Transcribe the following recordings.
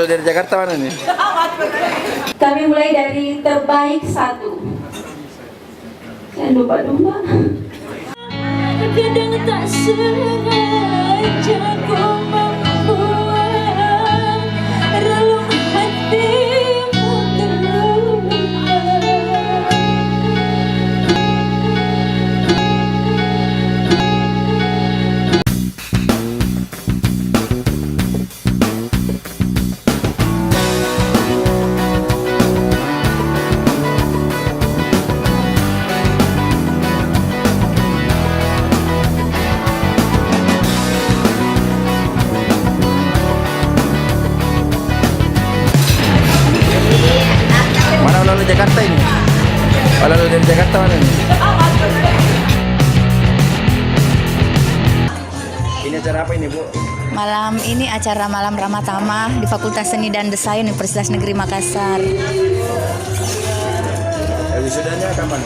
Dari Jakarta mana nih? Kami mulai dari terbaik 1. Jangan lupa domba. Kadang tak sengaja ku membuat relung hatimu terluka. Mana lalu Jakarta ini? Lalu dari Jakarta mana nih? Ini acara apa ini, Bu? Malam ini acara Malam Ramah Tamah di Fakultas Seni dan Desain Universitas Negeri Makassar. Wisudanya kapan?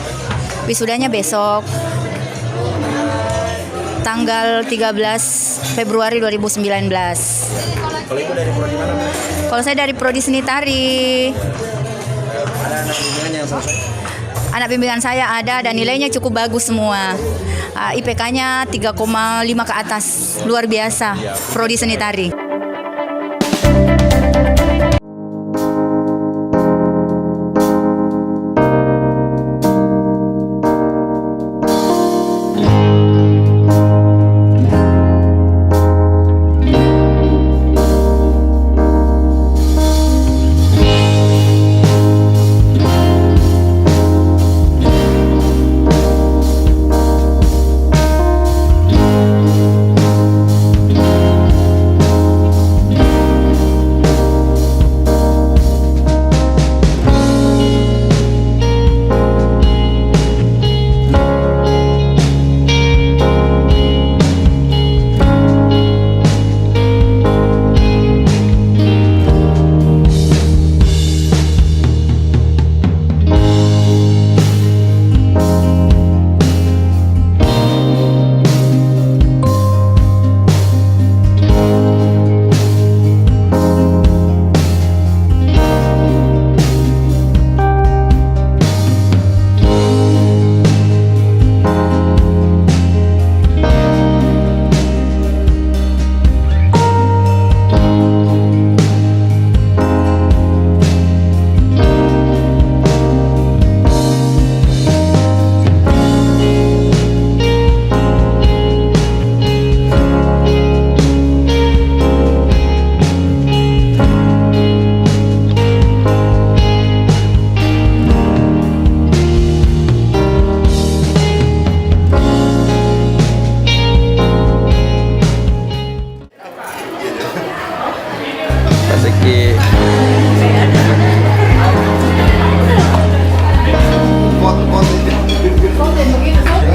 Wisudanya besok, tanggal 13 Februari 2019. Kalau Ibu dari prodi mana, Bu? Kalau saya dari Prodi Seni Tari. Ada anak bimbingan yang selesai? Anak bimbingan saya ada dan nilainya cukup bagus semua. IPK-nya 3,5 ke atas. Luar biasa. Prodi Seni Tari. Rezeki.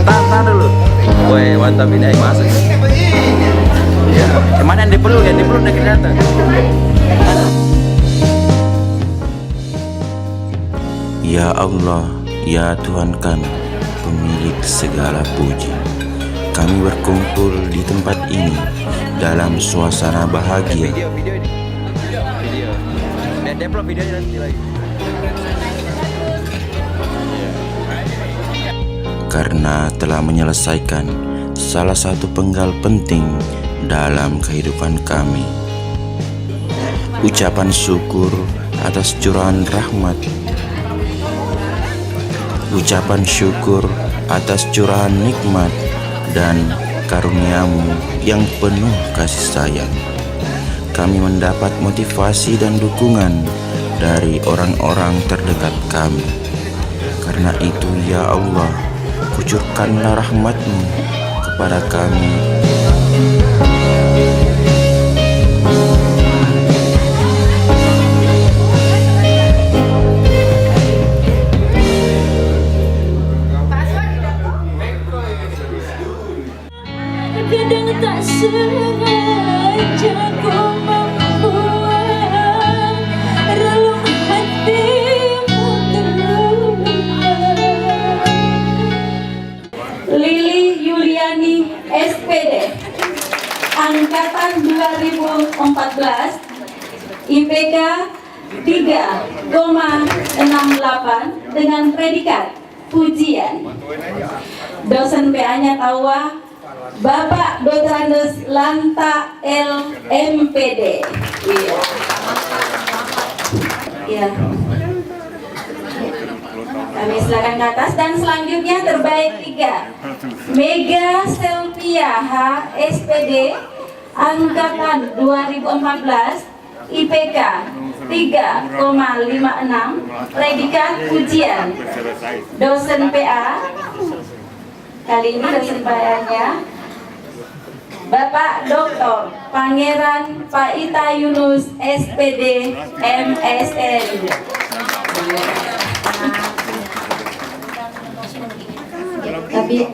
Tahan dulu. Woi, mantap ini ayo masuk. Ya, kemana yang dipeluk? Yang dipeluk udah kelihatan. Ya Allah, ya Tuhan kami, pemilik segala puji. Kami berkumpul di tempat ini dalam suasana bahagia. Video ini. Video. Dan develop videonya nanti lagi. Karena telah menyelesaikan salah satu penggal penting dalam kehidupan kami. Ucapan syukur atas curahan rahmat. Ucapan syukur atas curahan nikmat dan karuniamu yang penuh kasih sayang. Kami mendapat motivasi dan dukungan dari orang-orang terdekat kami. Karena itu ya Allah, kucurkanlah rahmat-Mu kepada kami. Kadang tak sengaja ku membuat relung hatimu terluka. Lili Yuliani SPD. IPK 3,68 dengan predikat pujian. Dosen PA-nya tawa Bapak Dr. Andes Lanta LMPD. Iya. Iya. Kami silakan ke atas dan selanjutnya terbaik 3 Mega Selvia H SPD angkatan 2014 IPK 3,56 predikat pujian. Dosen PA kali ini dosen PA-nya Bapak Dr. Pangeran Paita Yunus SPD MSN. Tapi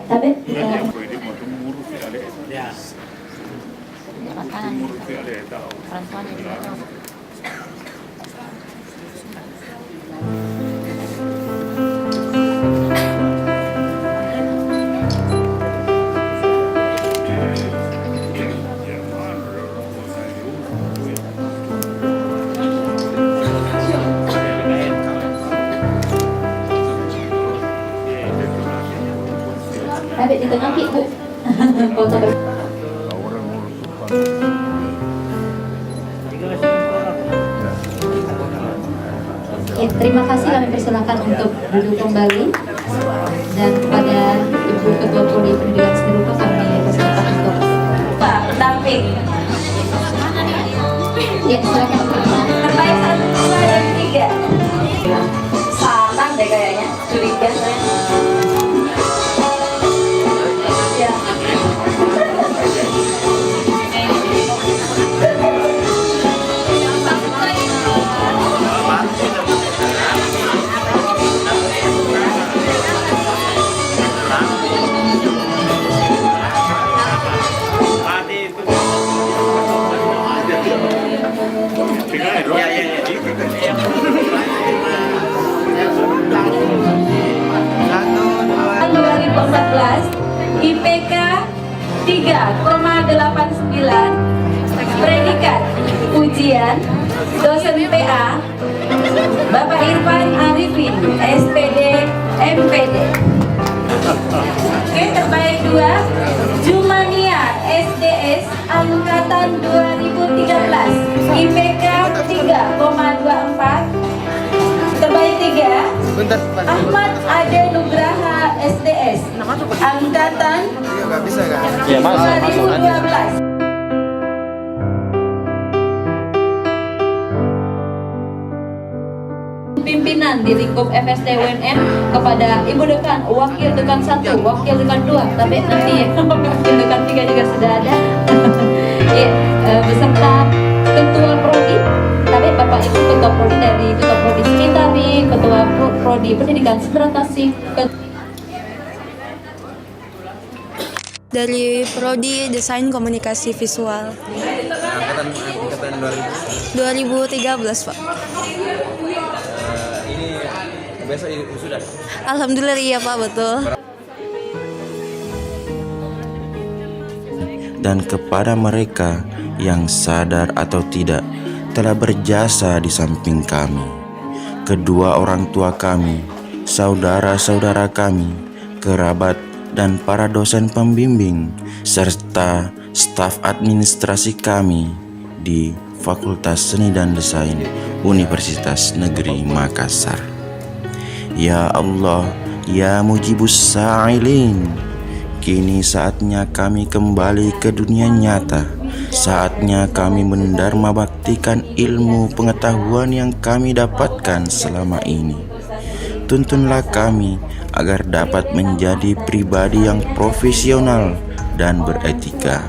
di tengah Bu. Foto terima kasih, kami persilakan untuk duduk kembali, dan kepada Ibu Ketua Prodi Pendidikan Seni Rupa kami persilakan untuk Pak David. ya silakan. Terbaik 1, 2, dan 3. Salah deh kayaknya, curiga saya. Ya. Tahun 2014 IPK 3,89 predikat pujian. Dosen PA Bapak Irfan Arifin SPD MPD. Oke, terbaik 2 Jumania SDS angkatan 2013 IPK 3,24. Terbaik 3 Ahmad Ade Nugraha SDS angkatan 2012. Pimpinan di lingkup FSD UNN kepada Ibu Dekan, Wakil Dekan 1, Wakil Dekan 2, tapi nanti ya, Wakil Dekan 3 juga sudah ada. Ya, beserta Ketua Prodi, tapi Bapak Ibu Ketua Prodi dari Ketua Prodi Sekitari, Ketua Prodi Pendidikan Sendera Tasik, dari Prodi Desain Komunikasi Visual. Angkatan 2013, Pak. Ini biasa sudah. Alhamdulillah iya, Pak, betul. Dan kepada mereka yang sadar atau tidak telah berjasa di samping kami, kedua orang tua kami, saudara-saudara kami, kerabat, dan para dosen pembimbing, serta staf administrasi kami di Fakultas Seni dan Desain Universitas Negeri Makassar. Ya Allah, ya Mujibus Sa'ilin, kini saatnya kami kembali ke dunia nyata. Saatnya kami mendharma baktikan ilmu pengetahuan yang kami dapatkan selama ini. Tuntunlah kami agar dapat menjadi pribadi yang profesional dan beretika,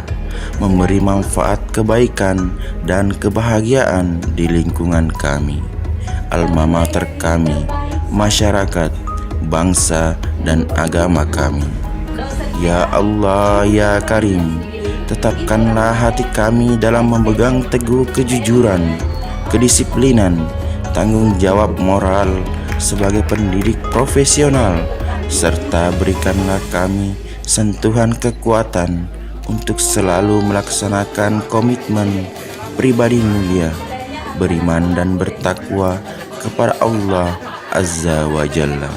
memberi manfaat kebaikan dan kebahagiaan di lingkungan kami, alma mater kami, masyarakat, bangsa, dan agama kami. Ya Allah, ya Karim, tetapkanlah hati kami dalam memegang teguh kejujuran, kedisiplinan, tanggung jawab moral sebagai pendidik profesional, serta berikanlah kami sentuhan kekuatan untuk selalu melaksanakan komitmen pribadi mulia beriman dan bertakwa kepada Allah Azza wa Jalla.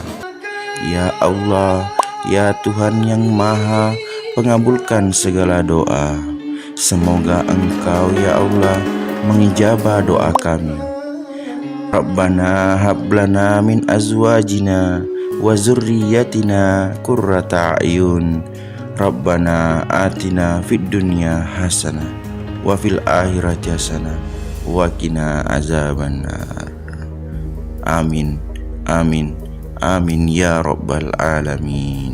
Ya Allah, ya Tuhan yang Maha pengabulkan segala doa, semoga Engkau ya Allah mengijabah doa kami. Rabbana hablana min azwajina wa zurriyyatina qurrata a'yun. Rabbana atina fid dunya hasanah wa fil akhirati hasanah wa qina azabannar. Amin, amin, amin ya rabbal alamin.